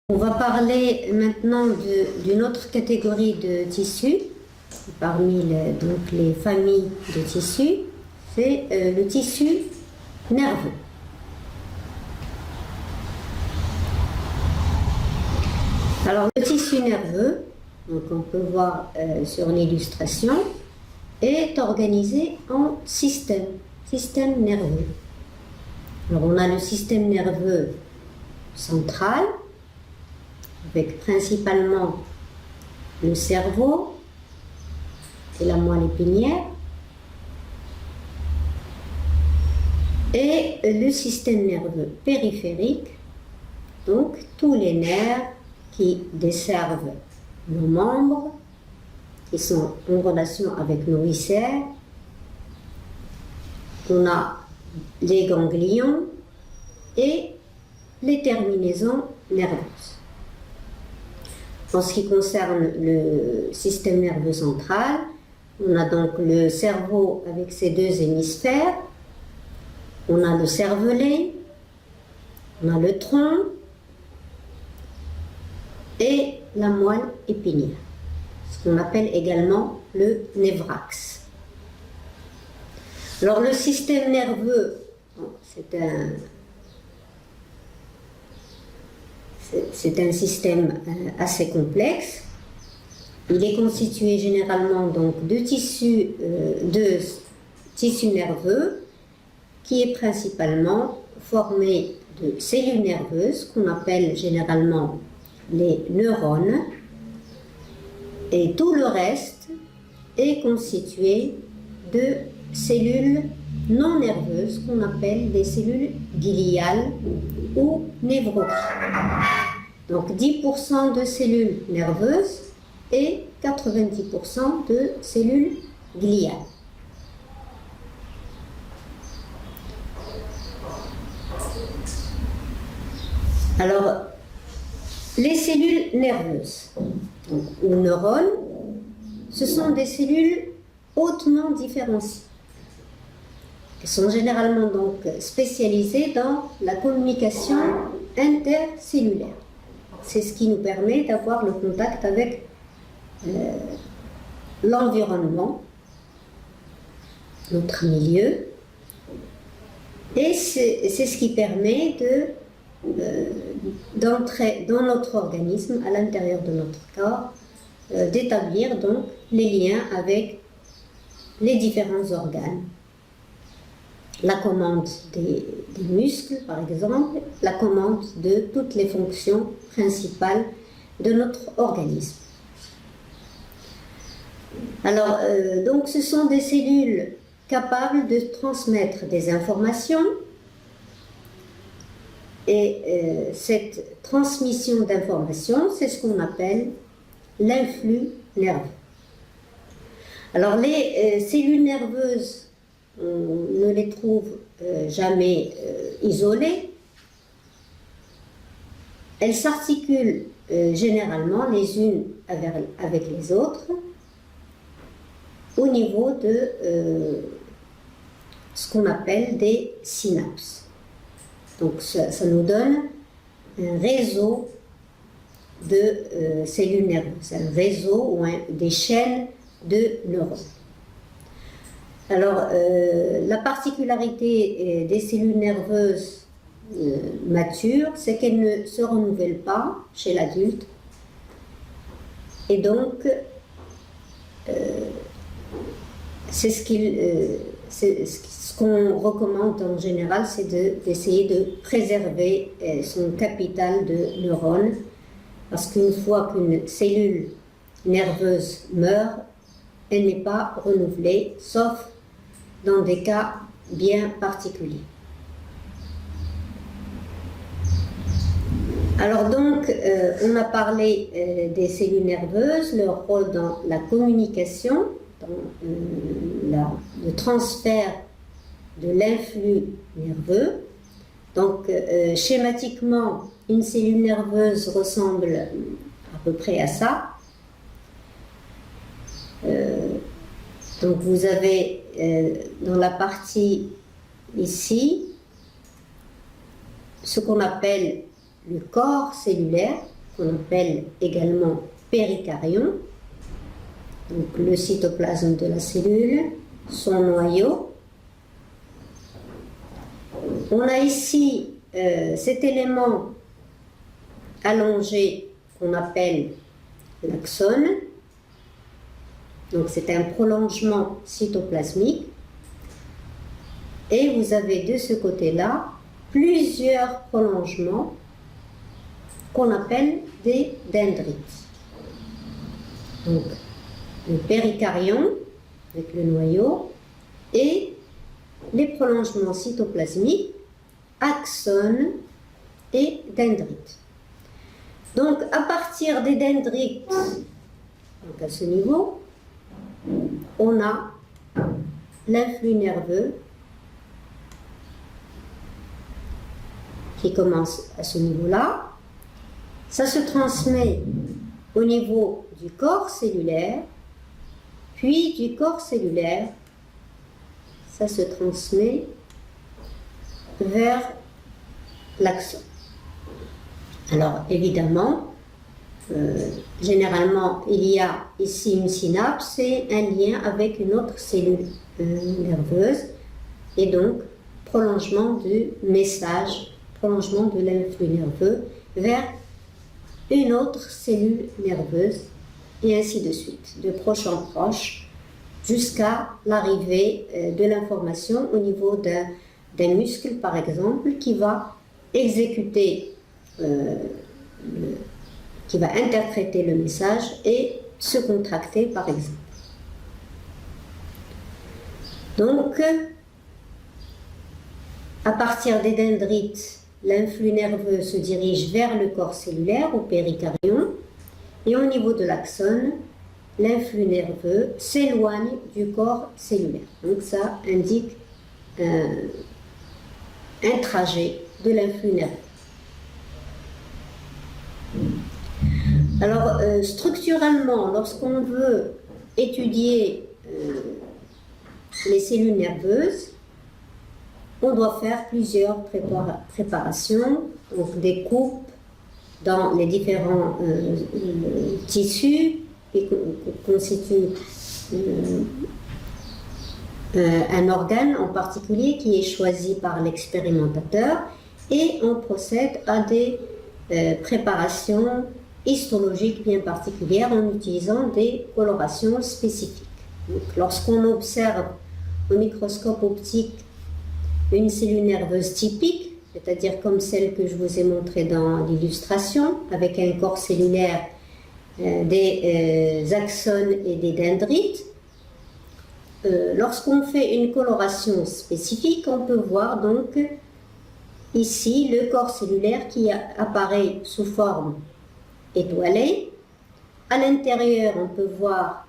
On va parler maintenant d'une autre catégorie de tissus, parmi donc les familles de tissus, c'est le tissu nerveux. Alors le tissu nerveux, donc on peut voir sur l'illustration, est organisé en système nerveux. Alors on a le système nerveux central, avec principalement le cerveau et la moelle épinière, et le système nerveux périphérique, donc tous les nerfs qui desservent nos membres, qui sont en relation avec nos viscères. On a les ganglions et les terminaisons nerveuses. En ce qui concerne le système nerveux central, on a donc le cerveau avec ses deux hémisphères, on a le cervelet, on a le tronc et la moelle épinière, ce qu'on appelle également le névrax. Alors le système nerveux, c'est un système assez complexe. Il est constitué généralement donc de tissus nerveux qui est principalement formé de cellules nerveuses qu'on appelle généralement les neurones, et tout le reste est constitué de cellules non nerveuses qu'on appelle des cellules gliales ou névrotiques. Donc 10% de cellules nerveuses et 90% de cellules gliales. Alors, les cellules nerveuses, donc, ou neurones, ce sont des cellules hautement différenciées. Elles sont généralement donc spécialisées dans la communication intercellulaire. C'est ce qui nous permet d'avoir le contact avec l'environnement, notre milieu, et c'est ce qui permet d'entrer dans notre organisme, à l'intérieur de notre corps, d'établir donc les liens avec les différents organes. La commande des muscles, par exemple, la commande de toutes les fonctions principales de notre organisme. Alors, donc ce sont des cellules capables de transmettre des informations, et cette transmission d'informations, c'est ce qu'on appelle l'influx nerveux. Alors, les cellules nerveuses, on ne les trouve jamais isolées. Elles s'articulent généralement les unes avec les autres au niveau de ce qu'on appelle des synapses. Donc ça nous donne un réseau de cellules nerveuses, un réseau ou des chaînes de neurones. Alors, la particularité des cellules nerveuses matures, c'est qu'elles ne se renouvellent pas chez l'adulte. Et donc, c'est ce qu'on recommande en général, c'est d'essayer de préserver son capital de neurones, parce qu'une fois qu'une cellule nerveuse meurt, elle n'est pas renouvelée, sauf dans des cas bien particuliers. Alors donc, on a parlé des cellules nerveuses, leur rôle dans la communication, dans le transfert de l'influx nerveux. Donc, schématiquement, une cellule nerveuse ressemble à peu près à ça. Donc, vous avez dans la partie ici ce qu'on appelle le corps cellulaire, qu'on appelle également péricaryon, donc le cytoplasme de la cellule, son noyau. On a ici cet élément allongé qu'on appelle l'axone. Donc c'est un prolongement cytoplasmique. Et vous avez de ce côté-là plusieurs prolongements qu'on appelle des dendrites. Donc le péricaryon avec le noyau et les prolongements cytoplasmiques, axones et dendrites. Donc à partir des dendrites, donc à ce niveau, on a l'influx nerveux qui commence à ce niveau-là. Ça se transmet au niveau du corps cellulaire, puis du corps cellulaire, ça se transmet vers l'axone. Alors évidemment, généralement, il y a ici une synapse et un lien avec une autre cellule nerveuse, et donc prolongement du message, prolongement de l'influx nerveux vers une autre cellule nerveuse, et ainsi de suite, de proche en proche, jusqu'à l'arrivée de l'information au niveau d'un muscle, par exemple, qui va exécuter, qui va interpréter le message et se contracter, par exemple. Donc, à partir des dendrites, l'influx nerveux se dirige vers le corps cellulaire, au péricaryon, et au niveau de l'axone, l'influx nerveux s'éloigne du corps cellulaire. Donc ça indique un trajet de l'influx nerveux. Alors, structurellement, lorsqu'on veut étudier les cellules nerveuses, on doit faire plusieurs préparations, donc des coupes dans les différents tissus qui constituent un organe en particulier qui est choisi par l'expérimentateur, et on procède à des préparations histologiques bien particulières en utilisant des colorations spécifiques. Donc, lorsqu'on observe au microscope optique une cellule nerveuse typique, c'est-à-dire comme celle que je vous ai montrée dans l'illustration, avec un corps cellulaire, des axones et des dendrites, lorsqu'on fait une coloration spécifique, on peut voir donc ici le corps cellulaire qui apparaît sous forme étoilée. À l'intérieur, on peut voir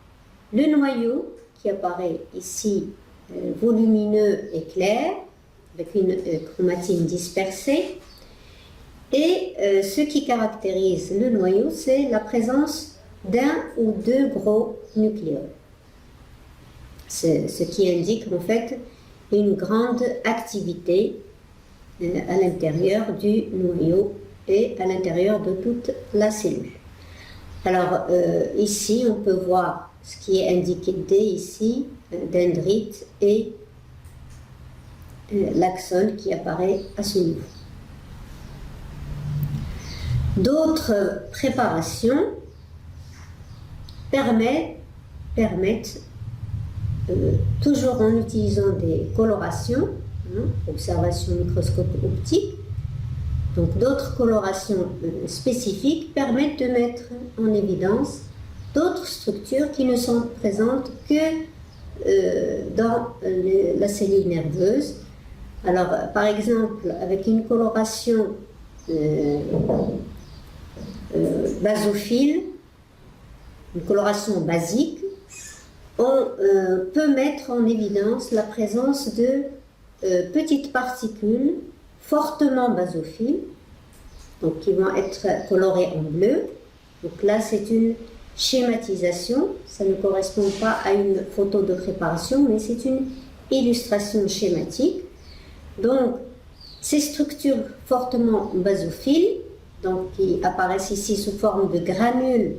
le noyau qui apparaît ici volumineux et clair, avec une chromatine dispersée. Et ce qui caractérise le noyau, c'est la présence d'un ou deux gros nucléoles. Ce qui indique en fait une grande activité à l'intérieur du noyau et à l'intérieur de toute la cellule. Alors ici, on peut voir ce qui est indiqué D ici, dendrite et l'axone qui apparaît à ce niveau. D'autres préparations permettent toujours en utilisant des colorations, observation microscope optique, donc d'autres colorations spécifiques permettent de mettre en évidence d'autres structures qui ne sont présentes que dans la cellule nerveuse. Alors, par exemple, avec une coloration basophile, une coloration basique, on peut mettre en évidence la présence de petites particules fortement basophiles, donc qui vont être colorées en bleu. Donc là, c'est une schématisation, ça ne correspond pas à une photo de préparation, mais c'est une illustration schématique. Donc, ces structures fortement basophiles donc qui apparaissent ici sous forme de granules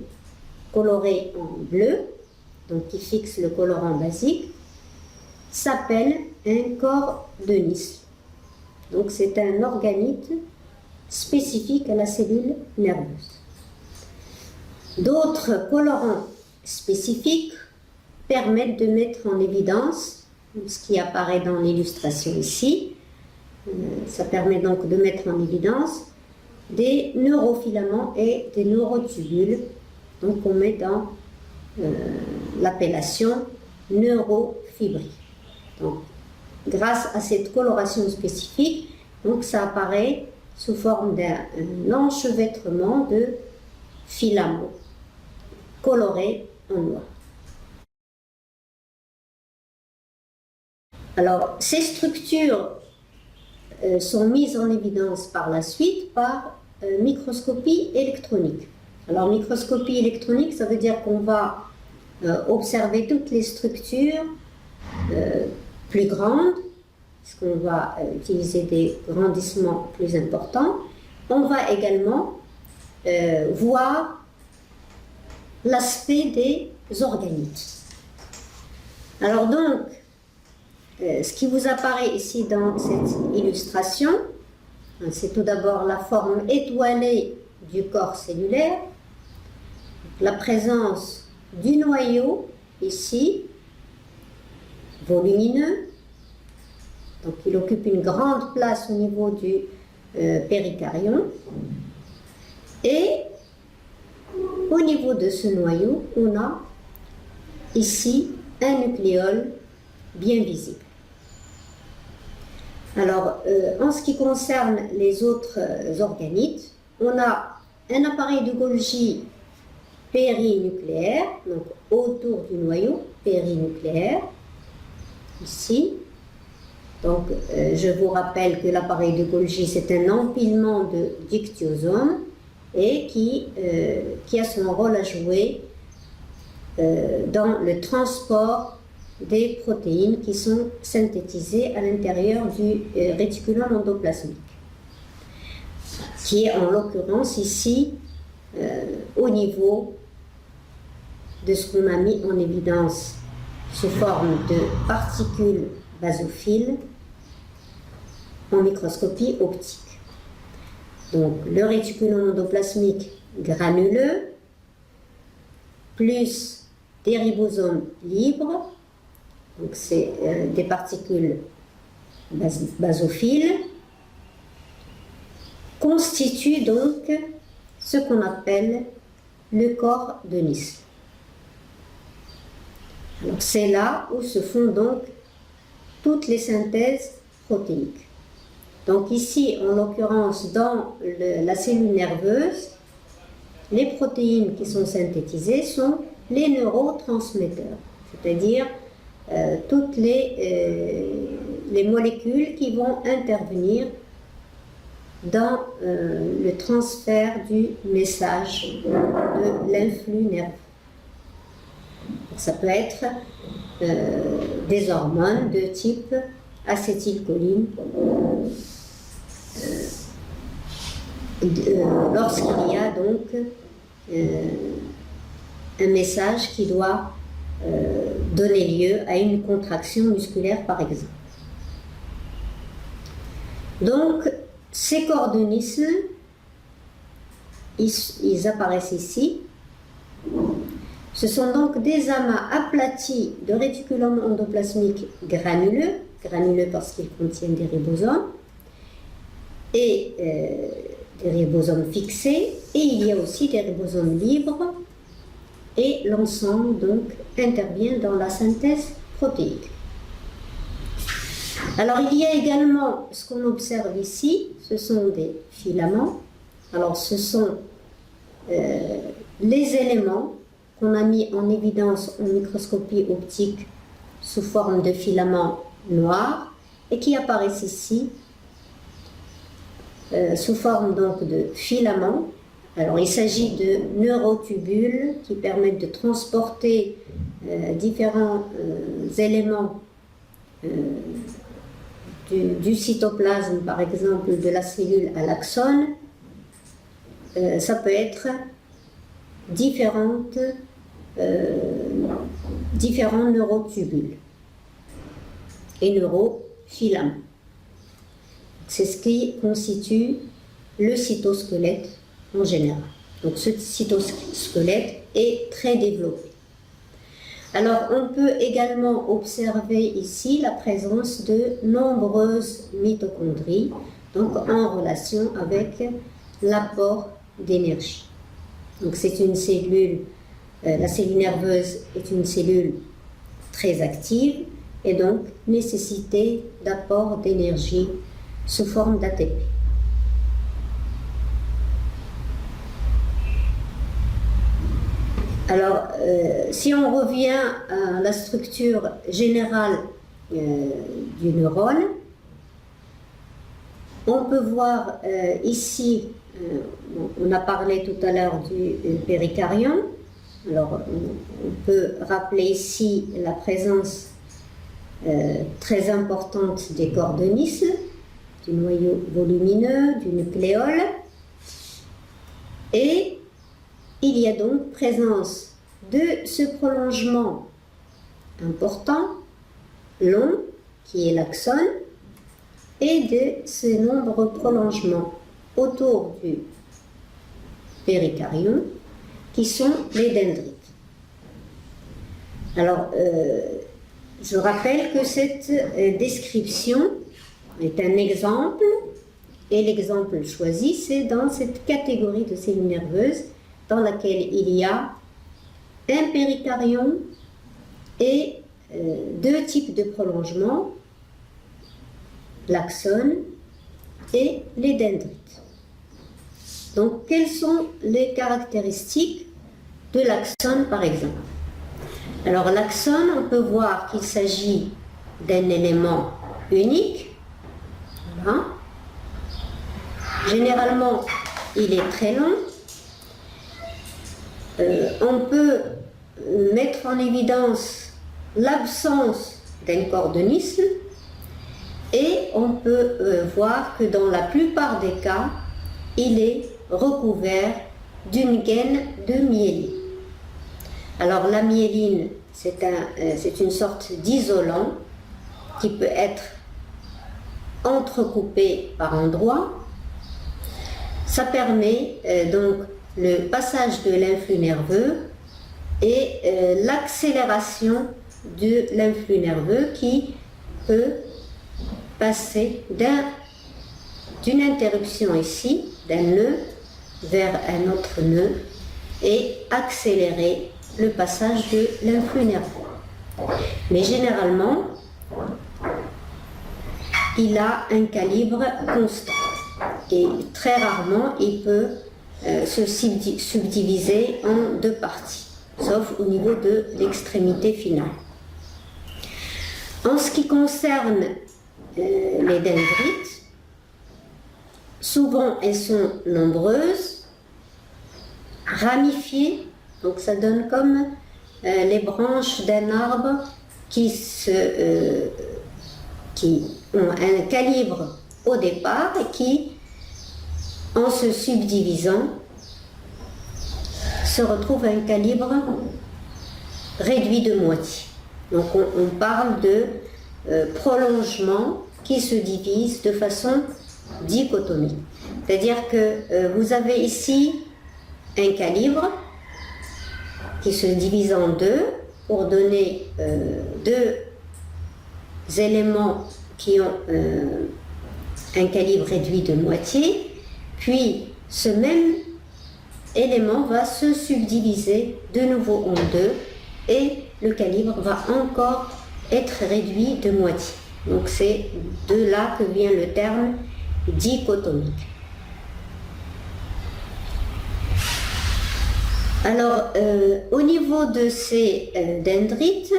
colorés en bleu, donc qui fixent le colorant basique, s'appelle un corps de Nissl. Donc c'est un organite spécifique à la cellule nerveuse. D'autres colorants spécifiques permettent de mettre en évidence ce qui apparaît dans l'illustration ici. Ça permet donc de mettre en évidence des neurofilaments et des neurotubules, donc on met dans l'appellation neurofibrilles. Donc, grâce à cette coloration spécifique, donc ça apparaît sous forme d'un enchevêtrement de filaments colorés en noir. Alors, ces structures sont mises en évidence par la suite par microscopie électronique. Alors, microscopie électronique, ça veut dire qu'on va observer toutes les structures plus grandes, parce qu'on va utiliser des grandissements plus importants. On va également voir l'aspect des organites. Alors donc, ce qui vous apparaît ici dans cette illustration, c'est tout d'abord la forme étoilée du corps cellulaire, la présence du noyau ici, volumineux, donc il occupe une grande place au niveau du péricardion, et au niveau de ce noyau, on a ici un nucléole bien visible. Alors, en ce qui concerne les autres organites, on a un appareil de Golgi périnucléaire, donc autour du noyau périnucléaire, ici. Donc, je vous rappelle que l'appareil de Golgi, c'est un empilement de dictyosomes et qui a son rôle à jouer dans le transport des protéines qui sont synthétisées à l'intérieur du réticulum endoplasmique, qui est en l'occurrence ici au niveau de ce qu'on a mis en évidence sous forme de particules basophiles en microscopie optique. Donc le réticulum endoplasmique granuleux plus des ribosomes libres, donc c'est des particules basophiles, constituent donc ce qu'on appelle le corps de Nissl. Alors c'est là où se font donc toutes les synthèses protéiques. Donc ici, en l'occurrence, dans la cellule nerveuse, les protéines qui sont synthétisées sont les neurotransmetteurs, c'est-à-dire toutes les molécules qui vont intervenir dans le transfert du message de l'influx nerveux. Ça peut être des hormones de type acétylcholine lorsqu'il y a donc un message qui doit donner lieu à une contraction musculaire par exemple. Donc ces corps de Nissl, ils apparaissent ici. Ce sont donc des amas aplatis de réticulum endoplasmique granuleux parce qu'ils contiennent des ribosomes, et des ribosomes fixés, et il y a aussi des ribosomes libres, et l'ensemble donc intervient dans la synthèse protéique. Alors il y a également ce qu'on observe ici, ce sont des filaments. Alors ce sont les éléments qu'on a mis en évidence en microscopie optique sous forme de filaments noirs et qui apparaissent ici sous forme donc de filaments. Alors il s'agit de neurotubules qui permettent de transporter différents éléments du cytoplasme, par exemple de la cellule à l'axone, ça peut être différents neurotubules et neurofilaments. C'est ce qui constitue le cytosquelette en général. Donc ce cytosquelette est très développé. Alors on peut également observer ici la présence de nombreuses mitochondries, donc en relation avec l'apport d'énergie. Donc c'est une cellule, la cellule nerveuse est une cellule très active et donc nécessité d'apport d'énergie sous forme d'ATP. Alors, si on revient à la structure générale du neurone, on peut voir ici, on a parlé tout à l'heure du péricardium. Alors, on peut rappeler ici la présence très importante des corps de Nissl, du noyau volumineux, du nucléole, et il y a donc présence de ce prolongement important, long, qui est l'axone, et de ces nombreux prolongements autour du péricardium, qui sont les dendrites. Alors, je rappelle que cette description est un exemple, et l'exemple choisi, c'est dans cette catégorie de cellules nerveuses dans laquelle il y a un péricardium et deux types de prolongements, l'axone et les dendrites. Donc, quelles sont les caractéristiques de l'axone, par exemple? Alors, l'axone, on peut voir qu'il s'agit d'un élément unique. Voilà. Généralement, il est très long. On peut mettre en évidence l'absence d'un corps de Nissl et on peut voir que dans la plupart des cas, il est recouvert d'une gaine de myéline. Alors la myéline, c'est une sorte d'isolant qui peut être entrecoupé par endroits. Ça permet donc le passage de l'influx nerveux et l'accélération de l'influx nerveux qui peut passer d'une interruption ici, d'un nœud vers un autre nœud et accélérer le passage de l'influx nerveux. Mais généralement, il a un calibre constant et très rarement il peut se subdiviser en deux parties, sauf au niveau de l'extrémité finale. En ce qui concerne les dendrites, souvent elles sont nombreuses, ramifiées, donc ça donne comme les branches d'un arbre qui ont un calibre au départ et qui, en se subdivisant, se retrouvent à un calibre réduit de moitié. Donc on parle de prolongement qui se divise de façon dichotomique. C'est-à-dire que vous avez ici un calibre qui se divise en deux pour donner deux éléments qui ont un calibre réduit de moitié, puis ce même élément va se subdiviser de nouveau en deux et le calibre va encore être réduit de moitié. Donc c'est de là que vient le terme dichotomique. Alors, au niveau de ces dendrites,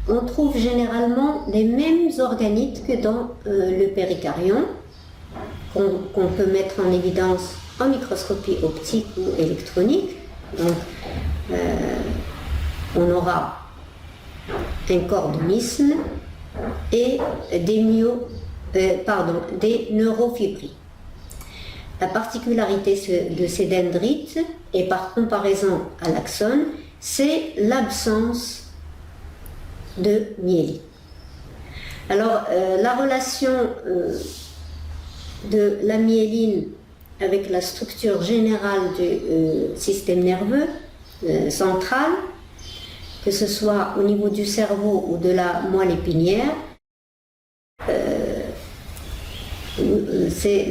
on trouve généralement les mêmes organites que dans le péricardium, qu'on peut mettre en évidence en microscopie optique ou électronique. Donc, on aura un corps de Nissl et des neurofibrilles. la particularité de ces dendrites, et par comparaison à l'axone, c'est l'absence de myéline. Alors, la relation de la myéline avec la structure générale du système nerveux central, que ce soit au niveau du cerveau ou de la moelle épinière, c'est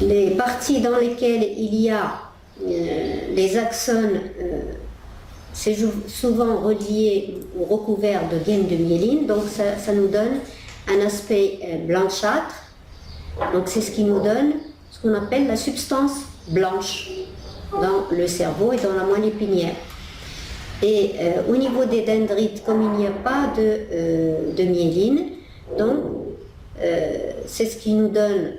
les parties dans lesquelles il y a les axones, c'est souvent relié ou recouvert de gaines de myéline, donc ça nous donne un aspect blanchâtre. Donc c'est ce qui nous donne ce qu'on appelle la substance blanche dans le cerveau et dans la moelle épinière. Et au niveau des dendrites, comme il n'y a pas de myéline, donc c'est ce qui nous donne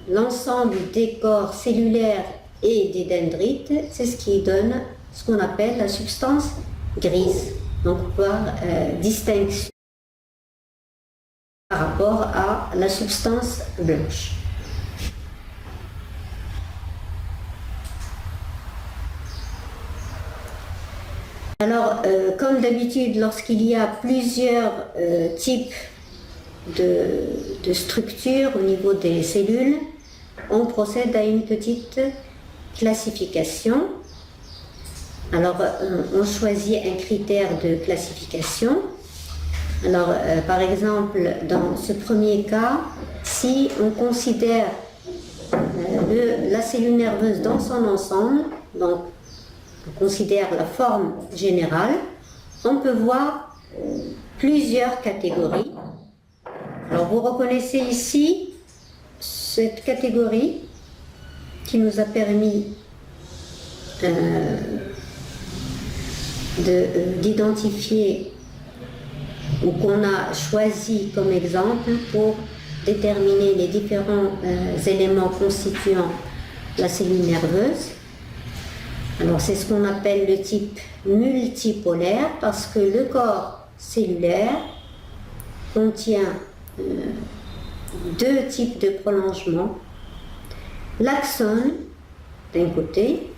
l'ensemble des corps cellulaires et des dendrites, c'est ce qui donne ce qu'on appelle la substance grise, donc par distinction par rapport à la substance blanche. Alors, comme d'habitude, lorsqu'il y a plusieurs types de structures au niveau des cellules, on procède à une petite classification. Alors, on choisit un critère de classification. Alors, par exemple, dans ce premier cas, si on considère la cellule nerveuse dans son ensemble, donc on considère la forme générale, on peut voir plusieurs catégories. Alors, vous reconnaissez ici cette catégorie qui nous a permis d'identifier ou qu'on a choisi comme exemple pour déterminer les différents éléments constituant la cellule nerveuse. Alors c'est ce qu'on appelle le type multipolaire parce que le corps cellulaire contient deux types de prolongements, l'axone d'un côté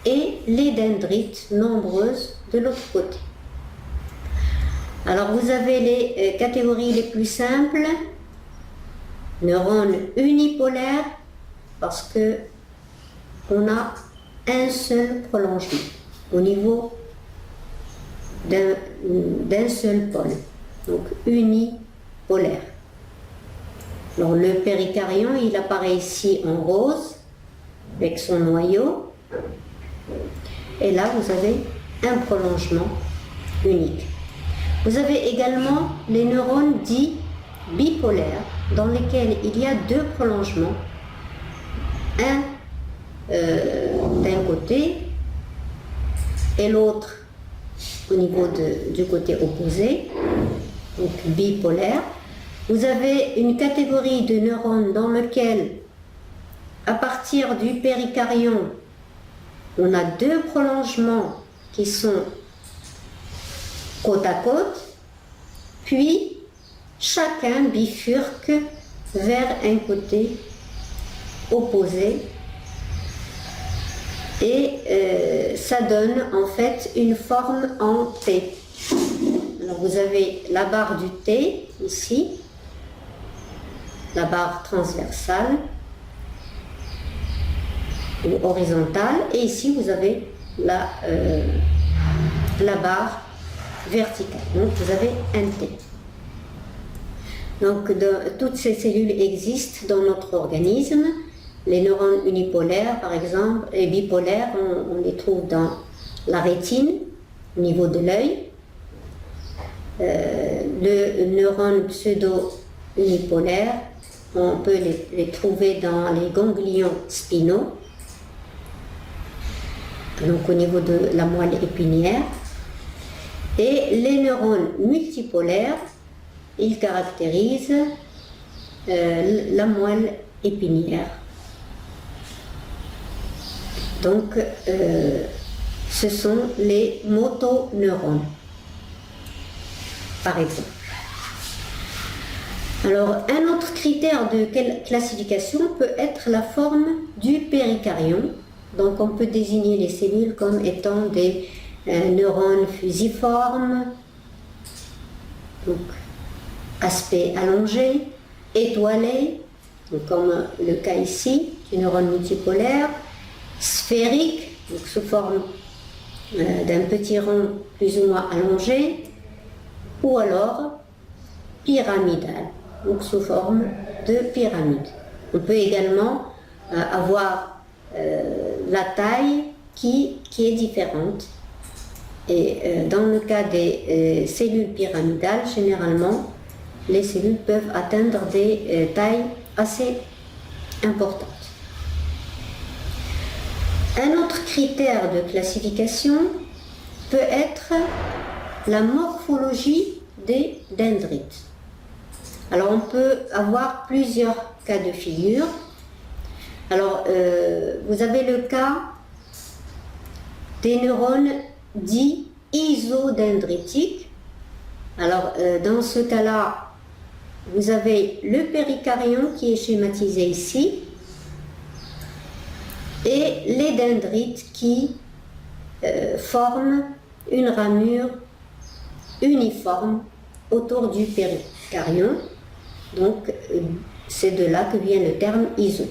et les dendrites nombreuses de l'autre côté. Alors vous avez les catégories les plus simples, neurones unipolaires, parce que on a un seul prolongement au niveau d'un seul pôle, donc unipolaire. Alors le péricardion, il apparaît ici en rose avec son noyau, et là vous avez un prolongement unique. Vous avez également les neurones dits bipolaires, dans lesquels il y a deux prolongements, un d'un côté et l'autre au niveau du côté opposé, donc bipolaire. Vous avez une catégorie de neurones dans lequel, à partir du péricardion, on a deux prolongements qui sont côte à côte, puis chacun bifurque vers un côté opposé, et ça donne en fait une forme en T. Alors vous avez la barre du T ici, la barre transversale ou horizontale, et ici vous avez la barre verticale. Donc vous avez un T. Donc toutes ces cellules existent dans notre organisme. Les neurones unipolaires, par exemple, et bipolaires, on les trouve dans la rétine, au niveau de l'œil. Le neurone pseudo-unipolaire, on peut les trouver dans les ganglions spinaux, donc au niveau de la moelle épinière. Et les neurones multipolaires, ils caractérisent la moelle épinière. Donc, ce sont les motoneurones, par exemple. Alors, un autre critère de classification peut être la forme du péricaryon. Donc, on peut désigner les cellules comme étant des neurones fusiformes, donc aspect allongé, étoilé, donc comme le cas ici, du neurone multipolaire, sphérique, donc sous forme d'un petit rond plus ou moins allongé, ou alors pyramidal, donc sous forme de pyramide. On peut également avoir la taille qui est différente. Et dans le cas des cellules pyramidales, généralement, les cellules peuvent atteindre des tailles assez importantes. Un autre critère de classification peut être la morphologie des dendrites. Alors on peut avoir plusieurs cas de figure. Alors vous avez le cas des neurones dits isodendritiques. Alors dans ce cas-là, vous avez le péricaryon qui est schématisé ici et les dendrites qui forment une ramure uniforme autour du péricaryon. Donc c'est de là que vient le terme iso.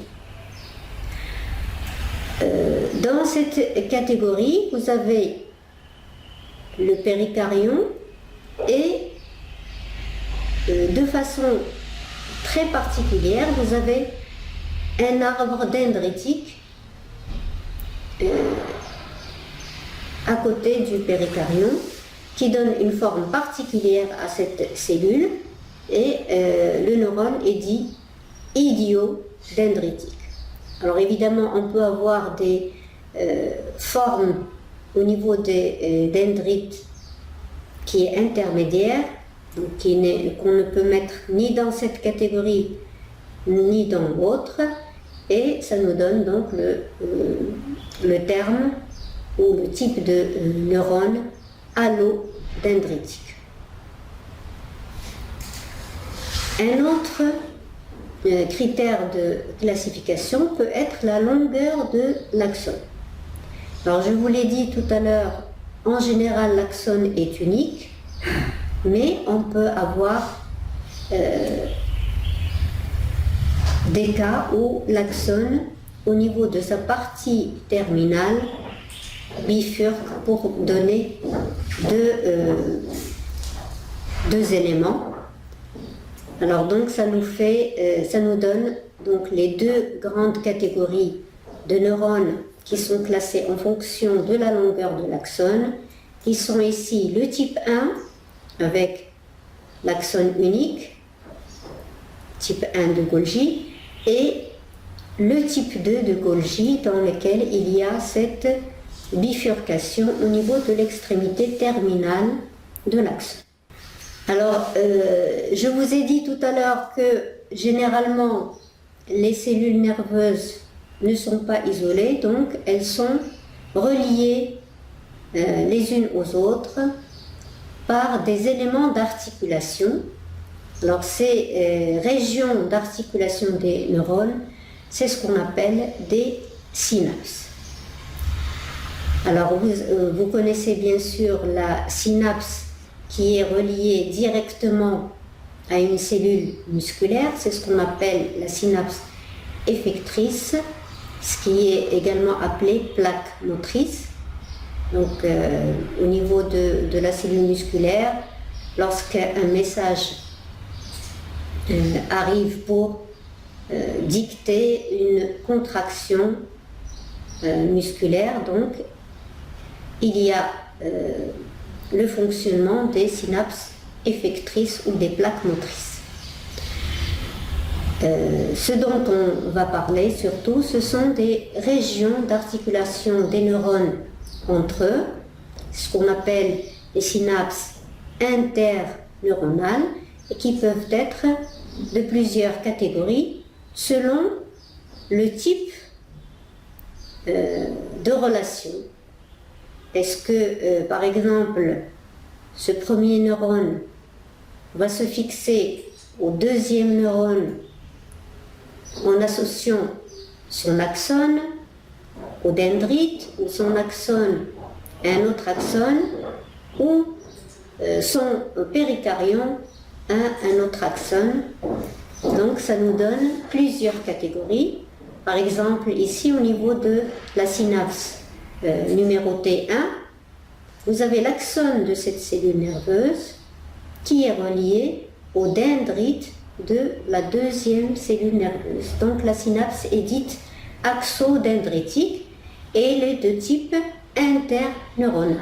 Dans cette catégorie, vous avez le péricaryon et de façon très particulière, vous avez un arbre dendritique à côté du péricaryon qui donne une forme particulière à cette cellule et le neurone est dit idiodendritique. Alors évidemment, on peut avoir des formes au niveau des dendrites qui est intermédiaire, donc qu'on ne peut mettre ni dans cette catégorie ni dans l'autre, et ça nous donne donc le terme ou le type de neurone allodendritique. Un autre critère de classification peut être la longueur de l'axone. Alors je vous l'ai dit tout à l'heure, en général l'axone est unique, mais on peut avoir des cas où l'axone, au niveau de sa partie terminale, bifurque pour donner deux éléments. Alors donc ça nous donne donc les deux grandes catégories de neurones qui sont classés en fonction de la longueur de l'axone, qui sont ici le type 1 avec l'axone unique, type 1 de Golgi, et le type 2 de Golgi dans lequel il y a cette bifurcation au niveau de l'extrémité terminale de l'axone. Alors, je vous ai dit tout à l'heure que généralement les cellules nerveuses ne sont pas isolées, donc elles sont reliées les unes aux autres par des éléments d'articulation. Alors ces régions d'articulation des neurones, c'est ce qu'on appelle des synapses. Alors vous connaissez bien sûr la synapse qui est reliée directement à une cellule musculaire, c'est ce qu'on appelle la synapse effectrice, ce qui est également appelé plaque motrice. Donc au niveau de la cellule musculaire, lorsqu'un message arrive pour dicter une contraction musculaire, donc il y a le fonctionnement des synapses effectrices ou des plaques motrices. Ce dont on va parler surtout, ce sont des régions d'articulation des neurones entre eux, ce qu'on appelle les synapses interneuronales, et qui peuvent être de plusieurs catégories selon le type de relation. Est-ce que, par exemple, ce premier neurone va se fixer au deuxième neurone en associant son axone au dendrite, ou son axone à un autre axone, ou son péricaryon à un autre axone. Donc ça nous donne plusieurs catégories. Par exemple, ici au niveau de la synapse numérotée 1, vous avez l'axone de cette cellule nerveuse qui est relié au dendrite de la deuxième cellule nerveuse. Donc la synapse est dite axodendritique et elle est de type interneuronal.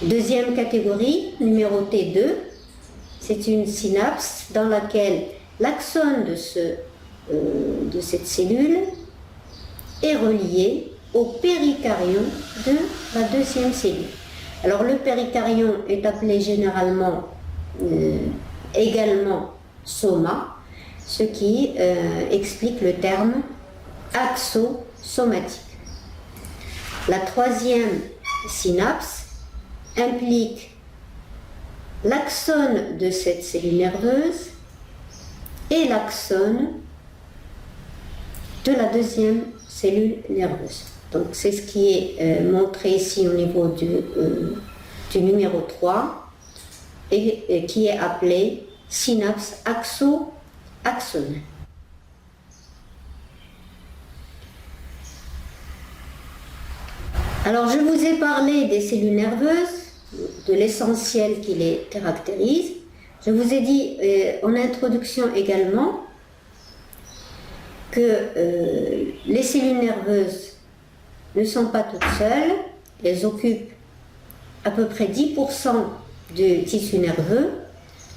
Deuxième catégorie, numérotée 2, c'est une synapse dans laquelle l'axone de cette cellule est relié au péricaryon de la deuxième cellule. Alors le péricaryon est appelé généralement également soma, ce qui explique le terme axosomatique. La troisième synapse implique l'axone de cette cellule nerveuse et l'axone de la deuxième cellule nerveuse. Donc c'est ce qui est montré ici au niveau du numéro 3 et qui est appelé synapse axo-axonale. Alors je vous ai parlé des cellules nerveuses, de l'essentiel qui les caractérise. Je vous ai dit en introduction également que les cellules nerveuses ne sont pas toutes seules, elles occupent à peu près 10% du tissu nerveux.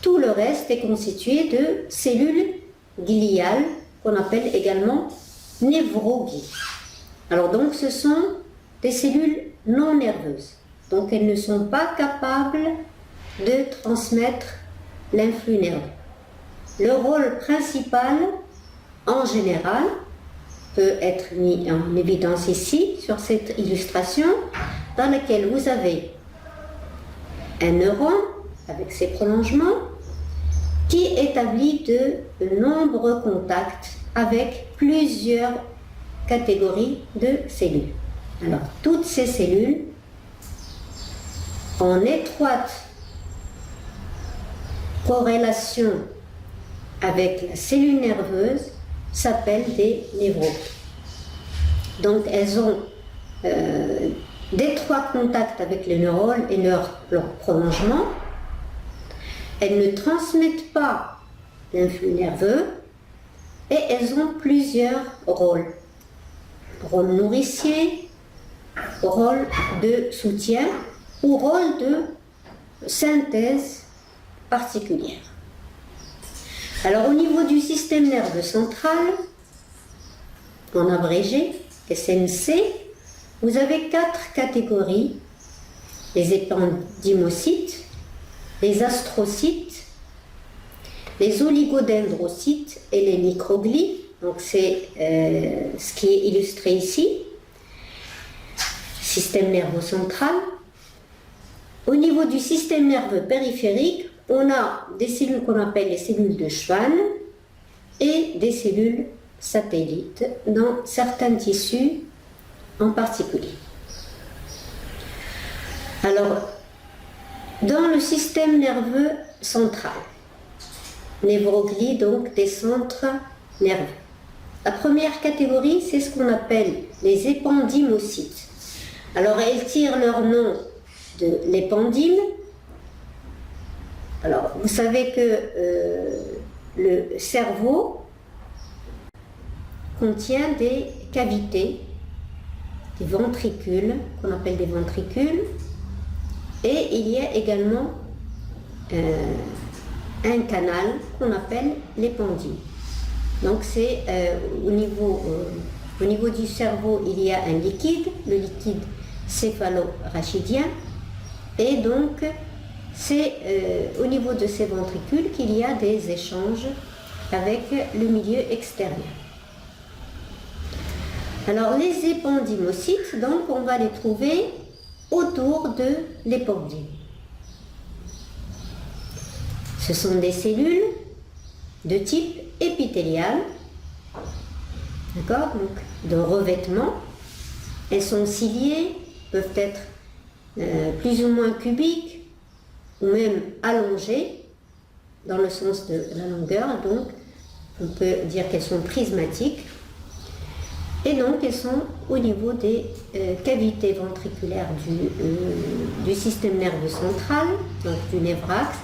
Tout le reste est constitué de cellules gliales qu'on appelle également névroglies. Alors donc ce sont des cellules non nerveuses. Donc elles ne sont pas capables de transmettre l'influx nerveux. Le rôle principal, en général, peut être mis en évidence ici, sur cette illustration, dans laquelle vous avez un neurone avec ses prolongements qui établit de nombreux contacts avec plusieurs catégories de cellules. Alors, toutes ces cellules, en étroite corrélation avec la cellule nerveuse, s'appellent des névroses. Donc, elles ont d'étroits contacts avec les neurones et leur prolongement. Elles ne transmettent pas l'influx nerveux et elles ont plusieurs rôles. Rôle nourricier, rôle de soutien ou rôle de synthèse particulière. Alors au niveau du système nerveux central, en abrégé, SNC, vous avez 4 catégories: les épendymocytes, les astrocytes, les oligodendrocytes et les microglies. Donc c'est ce qui est illustré ici. Système nerveux central. Au niveau du système nerveux périphérique, on a des cellules qu'on appelle les cellules de Schwann et des cellules satellites dans certains tissus en particulier. Alors, dans le système nerveux central, névroglie donc des centres nerveux. La première catégorie, c'est ce qu'on appelle les épendymocytes. Alors, elles tirent leur nom de l'épendyme. Alors, vous savez que le cerveau contient des cavités, des ventricules, qu'on appelle des ventricules, et il y a également un canal qu'on appelle l'épendyme. Donc, c'est au niveau du cerveau, il y a un liquide, le liquide céphalo-rachidien, et donc c'est au niveau de ces ventricules qu'il y a des échanges avec le milieu extérieur. Alors les épendymocytes, donc on va les trouver autour de l'épendyme. Ce sont des cellules de type épithélial, d'accord, donc de revêtement. Elles sont ciliées, peuvent être plus ou moins cubiques ou même allongées dans le sens de la longueur, donc on peut dire qu'elles sont prismatiques. Et donc elles sont au niveau des cavités ventriculaires du système nerveux central, donc du névrax.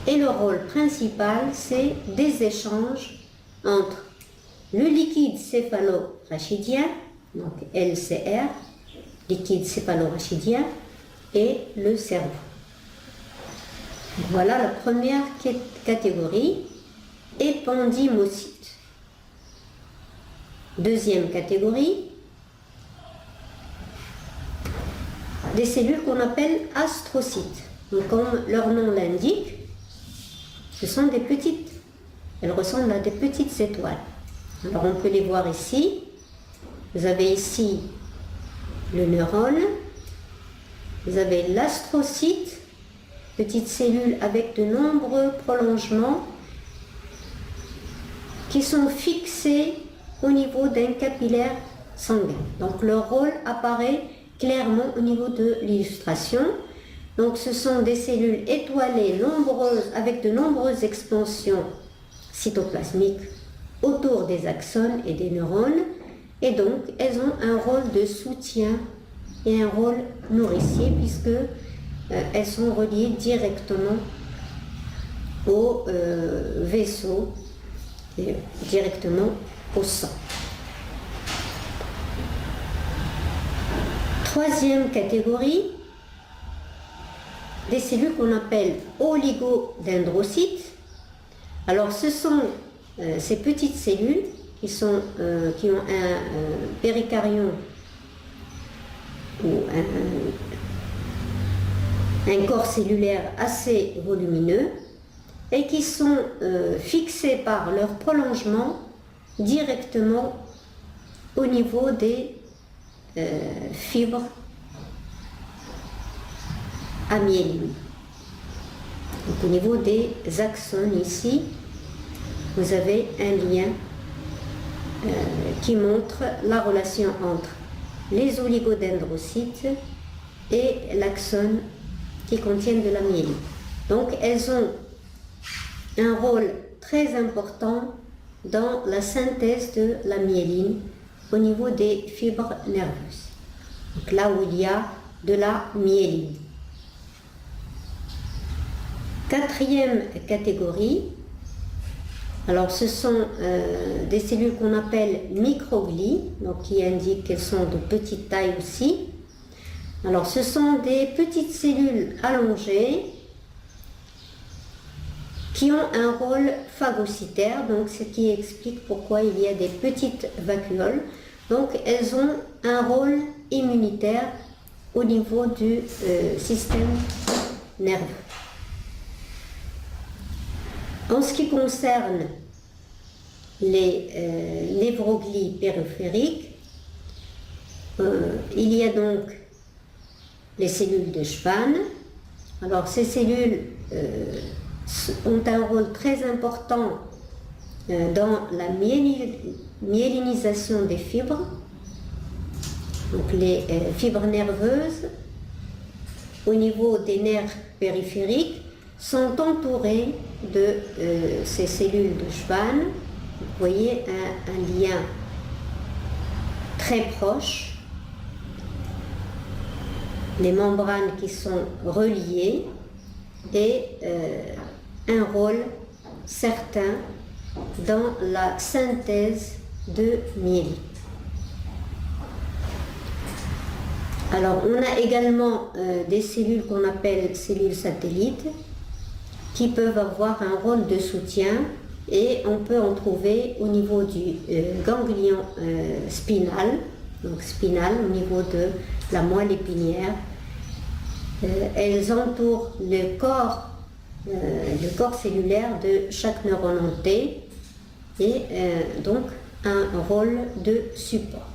Et le rôle principal, c'est des échanges entre le liquide céphalorachidien, donc LCR, liquide céphalorachidien, et le cerveau. Voilà la première catégorie, épendymocytes. Deuxième catégorie, des cellules qu'on appelle astrocytes. Donc, comme leur nom l'indique, ce sont des petites, elles ressemblent à des petites étoiles. Alors on peut les voir ici. Vous avez ici le neurone, vous avez l'astrocyte, petite cellule avec de nombreux prolongements qui sont fixés au niveau d'un capillaire sanguin. Donc leur rôle apparaît clairement au niveau de l'illustration. Donc ce sont des cellules étoilées nombreuses avec de nombreuses expansions cytoplasmiques autour des axones et des neurones, et donc elles ont un rôle de soutien et un rôle nourricier puisque elles sont reliées directement au vaisseau et directement au sang. Troisième catégorie, des cellules qu'on appelle oligodendrocytes. Alors ce sont ces petites cellules qui ont un péricaryon ou un corps cellulaire assez volumineux et qui sont fixés par leur prolongement directement au niveau des fibres amyélines. Donc, au niveau des axones ici, vous avez un lien qui montre la relation entre les oligodendrocytes et l'axone qui contiennent de la myéline. Donc elles ont un rôle très important dans la synthèse de la myéline au niveau des fibres nerveuses. Donc là où il y a de la myéline. Quatrième catégorie, alors ce sont des cellules qu'on appelle microglies, donc qui indiquent qu'elles sont de petite taille aussi. Alors ce sont des petites cellules allongées qui ont un rôle phagocytaire, donc ce qui explique pourquoi il y a des petites vacuoles. Donc elles ont un rôle immunitaire au niveau du système nerveux. En ce qui concerne les névroglies périphériques, il y a donc les cellules de Schwann. Alors ces cellules ont un rôle très important dans la myélinisation des fibres. Donc les fibres nerveuses au niveau des nerfs périphériques sont entourées de ces cellules de Schwann. Vous voyez un lien très proche, les membranes qui sont reliées et un rôle certain dans la synthèse de myéline. Alors on a également des cellules qu'on appelle cellules satellites qui peuvent avoir un rôle de soutien et on peut en trouver au niveau du ganglion spinal, donc spinal au niveau de la moelle épinière. Elles entourent le corps cellulaire de chaque neurone en T et donc un rôle de support.